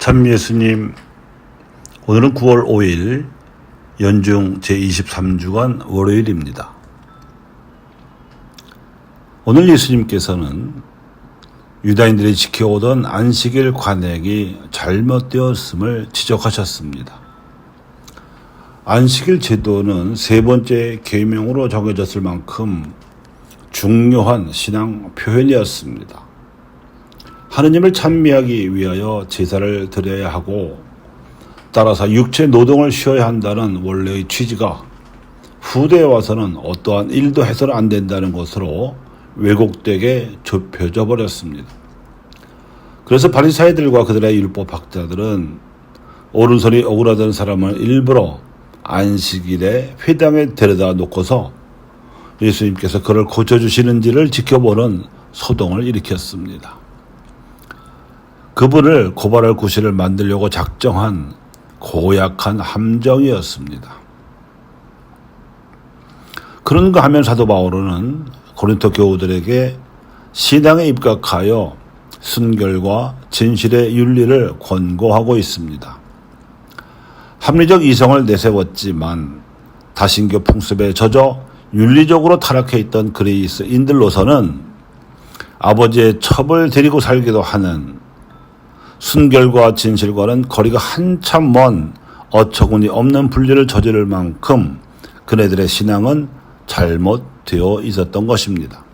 참 예수님, 오늘은 9월 5일 연중 제23주간 월요일입니다. 오늘 예수님께서는 유다인들이 지켜오던 안식일 관행이 잘못되었음을 지적하셨습니다. 안식일 제도는 세 번째 계명으로 정해졌을 만큼 중요한 신앙 표현이었습니다. 하느님을 찬미하기 위하여 제사를 드려야 하고 따라서 육체 노동을 쉬어야 한다는 원래의 취지가 후대에 와서는 어떠한 일도 해서는 안 된다는 것으로 왜곡되게 좁혀져 버렸습니다. 그래서 바리사이들과 그들의 율법학자들은 오른손이 오그라드는 사람을 일부러 안식일에 회당에 데려다 놓고서 예수님께서 그를 고쳐주시는지를 지켜보는 소동을 일으켰습니다. 그분을 고발할 구실을 만들려고 작정한 고약한 함정이었습니다. 그런가 하면 사도 바울은 고린토 교우들에게 신앙에 입각하여 순결과 진실의 윤리를 권고하고 있습니다. 합리적 이성을 내세웠지만 다신교 풍습에 젖어 윤리적으로 타락해 있던 그리스인들로서는 아버지의 첩을 데리고 살기도 하는 순결과 진실과는 거리가 한참 먼 어처구니 없는 분리를 저지를 만큼 그네들의 신앙은 잘못되어 있었던 것입니다.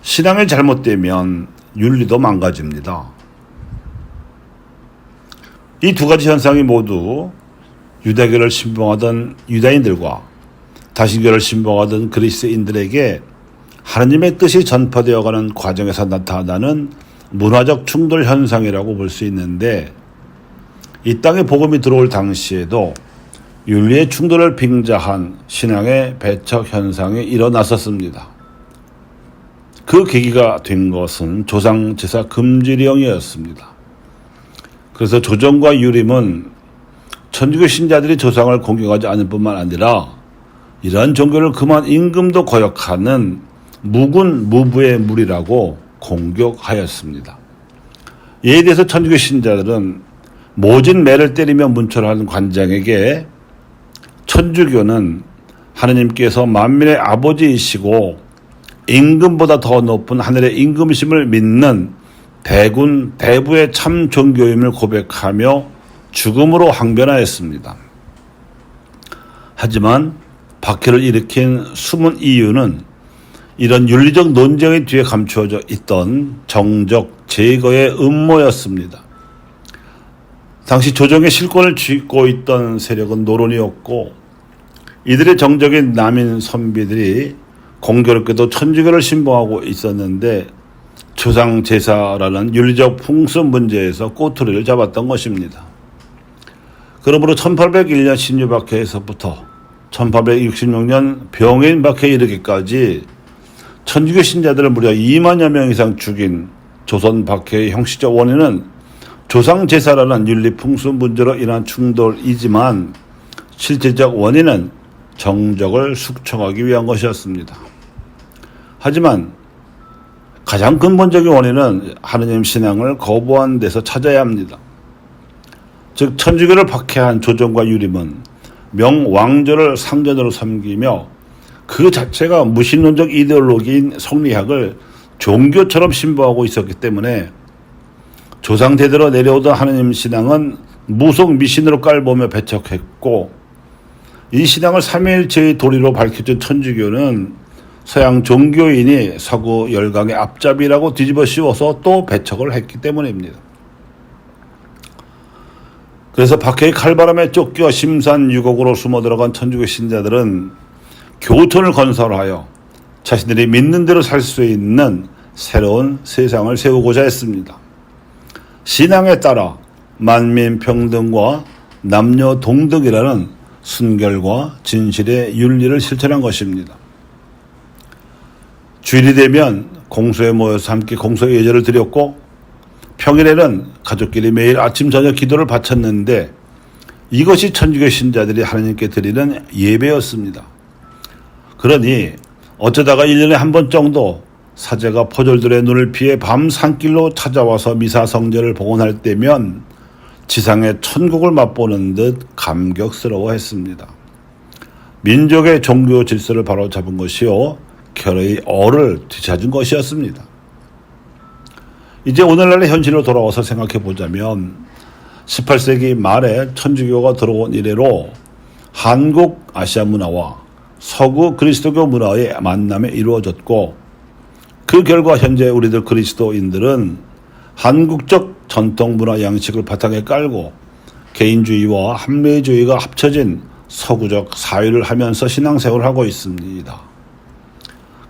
신앙이 잘못되면 윤리도 망가집니다. 이 두 가지 현상이 모두 유대교를 신봉하던 유다인들과 다신교를 신봉하던 그리스인들에게 하나님의 뜻이 전파되어가는 과정에서 나타나는 문화적 충돌 현상이라고 볼 수 있는데, 이 땅에 복음이 들어올 당시에도 윤리의 충돌을 빙자한 신앙의 배척 현상이 일어났었습니다. 그 계기가 된 것은 조상 제사 금지령이었습니다. 그래서 조정과 유림은 천주교 신자들이 조상을 공경하지 않을 뿐만 아니라 이러한 종교를 그만 임금도 거역하는 무군 무부의 무리라고 공격하였습니다. 이에 대해서 천주교 신자들은 모진 매를 때리며 문철하는 관장에게 천주교는 하느님께서 만민의 아버지이시고 임금보다 더 높은 하늘의 임금이심을 믿는 대군 대부의 참 종교임을 고백하며 죽음으로 항변하였습니다. 하지만 박해를 일으킨 숨은 이유는 이런 윤리적 논쟁의 뒤에 감추어져 있던 정적 제거의 음모였습니다. 당시 조정의 실권을 쥐고 있던 세력은 노론이었고, 이들의 정적인 남인 선비들이 공교롭게도 천주교를 신봉하고 있었는데 조상 제사라는 윤리적 풍습 문제에서 꼬투리를 잡았던 것입니다. 그러므로 1801년 신유박해에서부터 1866년 병인 박해에 이르기까지 천주교 신자들을 무려 2만여 명 이상 죽인 조선 박해의 형식적 원인은 조상 제사라는 윤리 풍습 문제로 인한 충돌이지만 실질적 원인은 정적을 숙청하기 위한 것이었습니다. 하지만 가장 근본적인 원인은 하느님 신앙을 거부한 데서 찾아야 합니다. 즉 천주교를 박해한 조정과 유림은 명왕조를 상전으로 섬기며 그 자체가 무신론적 이데올로기인 성리학을 종교처럼 신봉하고 있었기 때문에 조상 대대로 내려오던 하느님 신앙은 무속 미신으로 깔보며 배척했고, 이 신앙을 삼위일체의 도리로 밝혀준 천주교는 서양 종교인이 서구 열강의 앞잡이라고 뒤집어 씌워서 또 배척을 했기 때문입니다. 그래서 박해의 칼바람에 쫓겨 심산유곡으로 숨어들어간 천주교 신자들은 교촌을 건설하여 자신들이 믿는 대로 살 수 있는 새로운 세상을 세우고자 했습니다. 신앙에 따라 만민 평등과 남녀 동등이라는 순결과 진실의 윤리를 실천한 것입니다. 주일이 되면 공소에 모여서 함께 공소 예절을 드렸고, 평일에는 가족끼리 매일 아침 저녁 기도를 바쳤는데, 이것이 천주교 신자들이 하나님께 드리는 예배였습니다. 그러니 어쩌다가 1년에 한 번 정도 사제가 포졸들의 눈을 피해 밤 산길로 찾아와서 미사 성전을 봉헌할 때면 지상의 천국을 맛보는 듯 감격스러워했습니다. 민족의 종교 질서를 바로잡은 것이요 결의 어를 되찾은 것이었습니다. 이제 오늘날의 현실로 돌아와서 생각해 보자면 18세기 말에 천주교가 들어온 이래로 한국 아시아 문화와 서구 그리스도교 문화의 만남이 이루어졌고 그 결과 현재 우리들 그리스도인들은 한국적 전통 문화 양식을 바탕에 깔고 개인주의와 합리주의가 합쳐진 서구적 사유를 하면서 신앙생활을 하고 있습니다.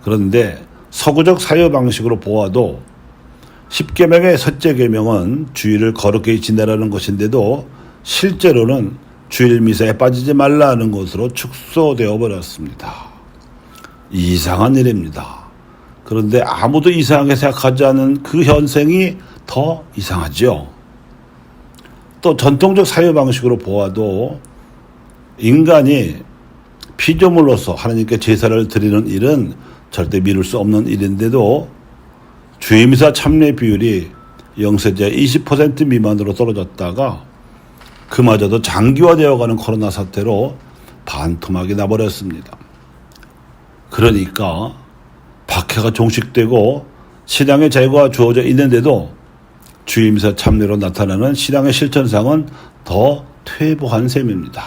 그런데 서구적 사유 방식으로 보아도 10계명의 첫째 계명은 주일을 거룩히 지내라는 것인데도 실제로는 주일 미사에 빠지지 말라는 것으로 축소되어 버렸습니다. 이상한 일입니다. 그런데 아무도 이상하게 생각하지 않은 그 현상이 더 이상하죠. 또 전통적 사유 방식으로 보아도 인간이 피조물로서 하나님께 제사를 드리는 일은 절대 미룰 수 없는 일인데도 주일미사 참여 비율이 영세자 20% 미만으로 떨어졌다가 그마저도 장기화되어가는 코로나 사태로 반토막이 나버렸습니다. 그러니까 박해가 종식되고 신앙의 자유가 주어져 있는데도 주일미사 참여로 나타나는 신앙의 실천상은 더 퇴보한 셈입니다.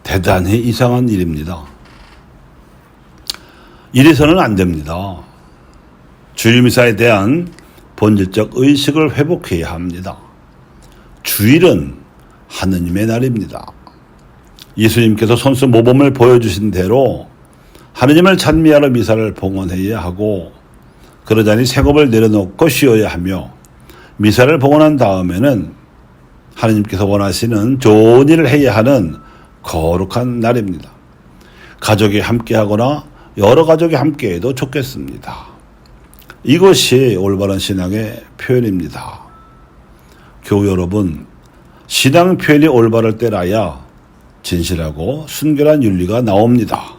대단히 이상한 일입니다. 이래서는 안 됩니다. 주일미사에 대한 본질적 의식을 회복해야 합니다. 주일은 하느님의 날입니다. 예수님께서 손수 모범을 보여주신 대로 하느님을 찬미하러 미사를 봉헌해야 하고 그러자니 생업을 내려놓고 쉬어야 하며 미사를 봉헌한 다음에는 하느님께서 원하시는 좋은 일을 해야 하는 거룩한 날입니다. 가족이 함께하거나 여러 가족이 함께해도 좋겠습니다. 이것이 올바른 신앙의 표현입니다. 교우 여러분, 신앙 표현이 올바를 때라야 진실하고 순결한 윤리가 나옵니다.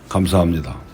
감사합니다.